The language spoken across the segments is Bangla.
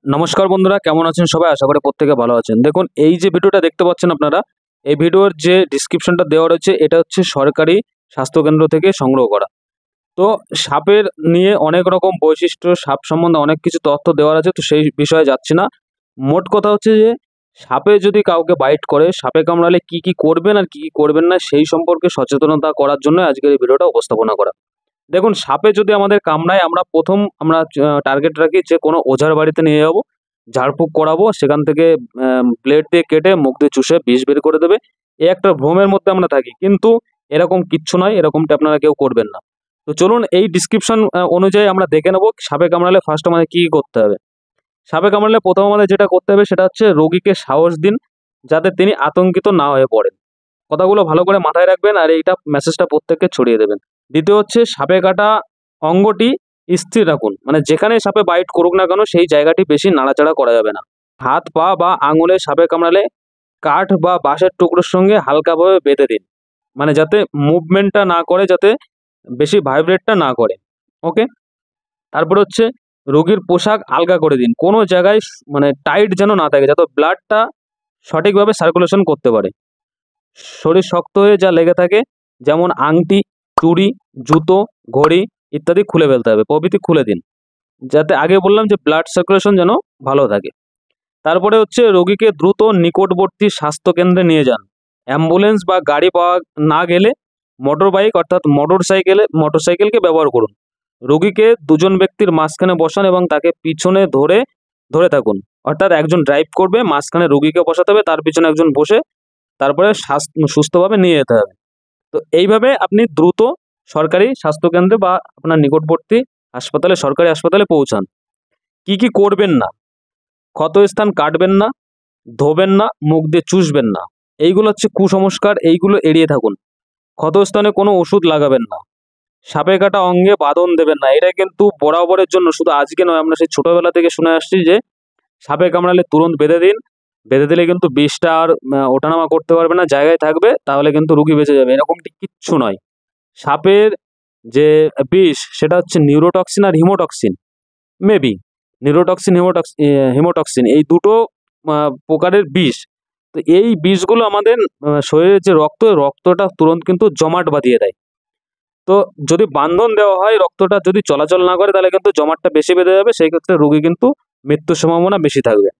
নমস্কার বন্ধুরা, কেমন আছেন সবাই? আশা করি প্রত্যেকে ভালো আছেন। দেখুন, এই যে ভিডিওটা দেখতে পাচ্ছেন আপনারা, এই ভিডিওর যে ডিসক্রিপশনটা দেওয়া রয়েছে এটা হচ্ছে সরকারি স্বাস্থ্যকেন্দ্র থেকে সংগ্রহ করা। তো সাপের নিয়ে অনেক রকম বৈশিষ্ট্য, সাপ সম্বন্ধে অনেক কিছু তথ্য দেওয়া আছে, তো সেই বিষয়ে যাচ্ছি না। মোট কথা হচ্ছে যে সাপে যদি কাউকে বাইট করে, সাপে কামড়ালে কি কি করবেন আর কি কি করবেন না সেই সম্পর্কে সচেতনতা করার জন্য আজকের এই ভিডিওটা উপস্থাপনা করা। দেখুন, সাপে যদি আমাদের কামড়ায় আমরা টার্গেট রাখি যে কোনো ওঝার বাড়িতে নিয়ে যাবো, ঝাড়ফুঁক করাবো, সেখান থেকে ব্লেড দিয়ে কেটে মুখ দিয়ে চুষে বিষ বের করে দেবে। এই একটা ভ্রমের মধ্যে আমরা থাকি, কিন্তু এরকম কিচ্ছু নয়, এরকমটা আপনারা কেউ করবেন না। তো চলুন এই ডিসক্রিপশন অনুযায়ী আমরা দেখে নেবো সাপে কামড়ালে ফার্স্ট আমাদের কী কী করতে হবে। সাপে কামড়ালে প্রথম আমাদের যেটা করতে হবে সেটা হচ্ছে রোগীকে সাহস দিন, যাতে তিনি আতঙ্কিত না হয়ে পড়েন। কথাগুলো ভালো করে মাথায় রাখবেন আর এইটা মেসেজটা প্রত্যেককে ছড়িয়ে দেবেন। দ্বিতীয় হচ্ছে সাপে কাটা অঙ্গটি স্থির রাখুন, মানে যেখানে সাপে বাইট করুক না কেন সেই জায়গাটি বেশি নাড়াচাড়া করা যাবে না। হাত পা বা আঙুলে সাপে কামড়ালে কাঠ বা বাঁশের টুকরোর সঙ্গে হালকাভাবে বেঁধে দিন, মানে যাতে মুভমেন্টটা না করে, যাতে বেশি ভাইব্রেটটা না করে। ওকে। তারপরে হচ্ছে রোগীর পোশাক আলগা করে দিন, কোনো জায়গায় মানে টাইট যেন না থাকে, যাতে ব্লাডটা সঠিকভাবে সার্কুলেশন করতে পারে। শরীর শক্ত হয়ে যা লেগে থাকে, যেমন আংটি, চুড়ি, জুতো, ঘড়ি ইত্যাদি খুলে ফেলতে হবে, প্রভৃতি খুলে দিন, যাতে আগে বললাম যে ব্লাড সার্কুলেশন যেন ভালো থাকে। তারপরে হচ্ছে রোগীকে দ্রুত নিকটবর্তী স্বাস্থ্যকেন্দ্রে নিয়ে যান। অ্যাম্বুলেন্স বা গাড়ি পাওয়া না গেলে মোটর বাইক অর্থাৎ মোটরসাইকেলকে ব্যবহার করুন। রোগীকে দুজন ব্যক্তির মাঝখানে বসান এবং তাকে পিছনে ধরে ধরে থাকুন, অর্থাৎ একজন ড্রাইভ করবে, মাঝখানে রোগীকে বসাতে হবে, তার পিছনে একজন বসে তারপরে সুস্থভাবে নিয়ে যেতে হবে। তো এইভাবে আপনি দ্রুত সরকারি স্বাস্থ্যকেন্দ্রে বা আপনার নিকটবর্তী হাসপাতালে, সরকারি হাসপাতালে পৌঁছান। কি কি করবেন না: ক্ষতস্থান কাটবেন না, ধোবেন না, মুখ দিয়ে চুষবেন না। এইগুলো হচ্ছে কুসংস্কার, এইগুলো এড়িয়ে থাকুন। ক্ষতস্থানে কোনো ওষুধ লাগাবেন না, সাপে কাটা অঙ্গে বাঁধন দেবেন না। এটা কিন্তু বরাবরের জন্য, শুধু আজকে নয়, আমরা সেই ছোটবেলা থেকে শুনে আসছি যে সাপে কামড়ালে তুরন্ত বেঁধে দিন, বেঁধে দিলে কিন্তু বিষটা আর ওঠানামা করতে পারবে না, জায়গায় থাকবে, তাহলে কিন্তু রুগী বেঁচে যাবে। এরকমটি কিচ্ছু নয়। সাপের যে বিষ সেটা হচ্ছে নিউরোটক্সিন আর হিমোটক্সিন, মেবি নিউরোটক্সিন, হিমোটক্সিন এই দুটো প্রকারের বিষ। তো এই বিষগুলো আমাদের শরীরের যে রক্তটা তুরন্ত কিন্তু জমাট বাঁধিয়ে দেয়। তো যদি বান্ধন দেওয়া হয়, রক্তটা যদি চলাচল না করে, তাহলে কিন্তু জমাটটা বেশি বেঁধে যাবে, সেই ক্ষেত্রে রোগী কিন্তু মৃত্যুর সম্ভাবনা বেশি থাকবে।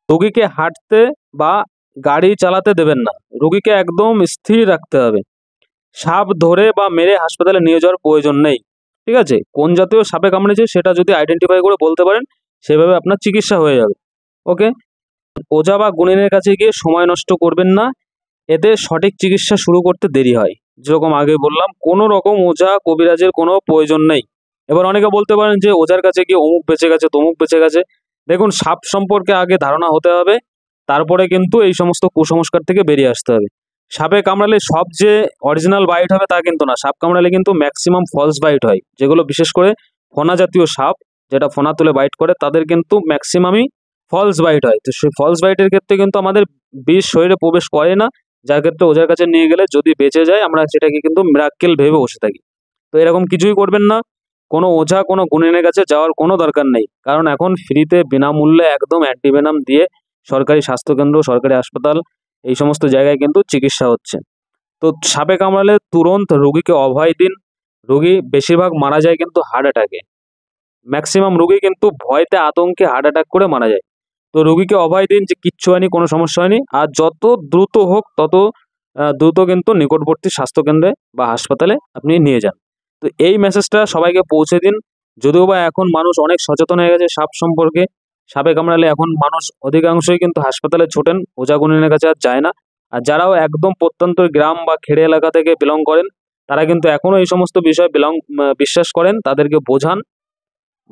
রোগীকে হাঁটতে বা গাড়ি চালাতে দেবেন না, রোগীকে একদম স্থির রাখতে হবে। সাপ ধরে বা মেরে হাসপাতালে নিয়ে যাওয়ার প্রয়োজন নেই। ঠিক আছে? কোন জাতীয় সাপে কামড়েছে সেটা যদি আইডেন্টিফাই করে বলতে পারেন, সেভাবে আপনার চিকিৎসা হয়ে যাবে। ওকে। ওঝা বা গুণিনের কাছে গিয়ে সময় নষ্ট করবেন না, এতে সঠিক চিকিৎসা শুরু করতে দেরি হয়। যেরকম আগে বললাম, কোনো রকম ওঝা কবিরাজের কোনো প্রয়োজন নেই। এবার অনেকে বলতে পারেন যে ওঝার কাছে গিয়ে অমুক বেঁচে গেছে, তমুক বেঁচে গেছে। দেখুন, সাপ সম্পর্কে আগে ধারণা হতে হবে, তারপরে কিন্তু এই সমস্ত কুসংস্কার থেকে বেরিয়ে আসতে হবে। সাপে কামড়ালে সব যে অরিজিনাল বাইট হবে তা কিন্তু না। সাপ কামড়ালে কিন্তু ম্যাক্সিমাম ফলস বাইট হয়, যেগুলো বিশেষ করে ফনা জাতীয় সাপ, যেটা ফনা তুলে বাইট করে, তাদের কিন্তু ম্যাক্সিমামই ফলস বাইট হয়। তো সেই ফলস বাইটের ক্ষেত্রে কিন্তু আমাদের বিষ শরীরে প্রবেশ করে না, যার ক্ষেত্রে ওঝার কাছে নিয়ে গেলে যদি বেঁচে যায়, আমরা সেটাকে কিন্তু মিরাক্কেল ভেবে বসে থাকি। তো এরকম কিছুই করবেন না। কোনো ওঝা, কোনো গুণিনের কাছে যাওয়ার কোনো দরকার নেই, কারণ এখন ফ্রিতে বিনামূল্যে একদম অ্যান্টিভেনাম দিয়ে সরকারি স্বাস্থ্যকেন্দ্র, সরকারি হাসপাতাল এই সমস্ত জায়গায় কিন্তু চিকিৎসা হচ্ছে। তো সাপে কামড়ালে তুরন্ত রোগীকে অভয় দিন। রোগী বেশিরভাগ মারা যায় কিন্তু হার্ট অ্যাটাকে। ম্যাক্সিমাম রোগী কিন্তু ভয়তে, আতঙ্কে হার্ট অ্যাটাক করে মারা যায়। তো রোগীকে অভয় দিন যে কিচ্ছু হয়নি, কোনো সমস্যা হয়নি। আর যত দ্রুত হোক তত দ্রুত কিন্তু নিকটবর্তী স্বাস্থ্যকেন্দ্রে বা হাসপাতালে আপনি নিয়ে যান। তো এই মেসেজটা সবাইকে পৌঁছে দিন। যদিও বা এখন মানুষ অনেক সচেতন হয়ে গেছে সাপ সম্পর্কে। সাপে কামড়ালে এখন মানুষ অধিকাংশই কিন্তু হাসপাতালে ছোটেন, ওঝা গুনিনের কাছে আর যায় না। আর যারাও একদম প্রত্যন্ত গ্রাম বা খেড়ে এলাকা থেকে বিলং করেন, তারা কিন্তু এখনো এই সমস্ত বিষয় বিশ্বাস করেন। তাদেরকে বোঝান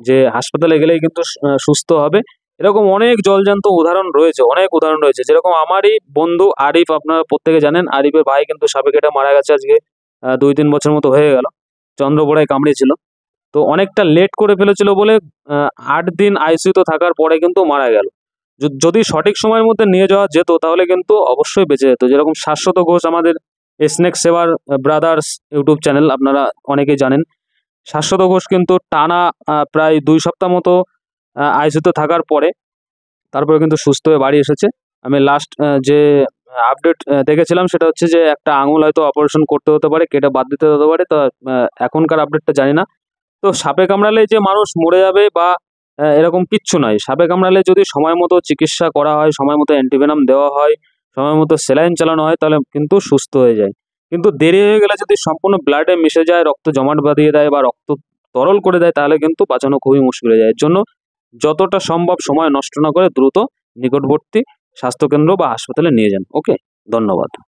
যে হাসপাতালে গেলেই কিন্তু সুস্থ হবে। এরকম অনেক জলজান্ত উদাহরণ রয়েছে, অনেক উদাহরণ রয়েছে। যেরকম আমারই বন্ধু আরিফ, আপনারা প্রত্যেকে জানেন, আরিফের ভাই কিন্তু সাপে কেটে মারা গেছে আজকে 2-3 বছর মতো হয়ে গেল। চন্দ্রপড়ায় কামড়েছিল। তো অনেকটা লেট করে ফেলেছিল বলে 8 দিন আইসিইউতে থাকার পরে কিন্তু মারা গেল। যদি সঠিক সময়ের মধ্যে নিয়ে যাওয়া যেত, তাহলে কিন্তু অবশ্যই বেঁচে যেত। যেরকম শাশ্বত ঘোষ, আমাদের স্নেক সেভার ব্রাদার্স ইউটিউব চ্যানেল, আপনারা অনেকেই জানেন। শাশ্বত ঘোষ কিন্তু টানা প্রায় 2 সপ্তাহ মতো আইসিইউতে থাকার পরে তারপরে কিন্তু সুস্থ হয়ে বাড়ি এসেছে। আমি লাস্ট যে আপডেট দেখেছিলাম সেটা হচ্ছে যে একটা আঙুল হয়তো অপারেশন করতে হতে পারে, কেটে বাদ দিতে হতে পারে। তো এখনকার আপডেটটা জানি না। তো সাপে কামড়ালে যে মানুষ মরে যাবে বা এরকম কিচ্ছু নয়। সাপে কামড়ালে যদি সময় মতো চিকিৎসা করা হয়, সময় মতো অ্যান্টিভেনাম দেওয়া হয়, সময় মতো সেলাইন চালানো হয়, তাহলে কিন্তু সুস্থ হয়ে যায়। কিন্তু দেরি হয়ে গেলে যদি সম্পূর্ণ ব্লাডে মিশে যায়, রক্ত জমাট বাঁধিয়ে দেয় বা রক্ত তরল করে দেয়, তাহলে কিন্তু বাঁচানো খুবই মুশকিল হয়ে যায়। এর জন্য যতটা সম্ভব সময় নষ্ট না করে দ্রুত নিকটবর্তী স্বাস্থ্যকেন্দ্র বা হাসপাতালে নিয়ে যান। ওকে, ধন্যবাদ।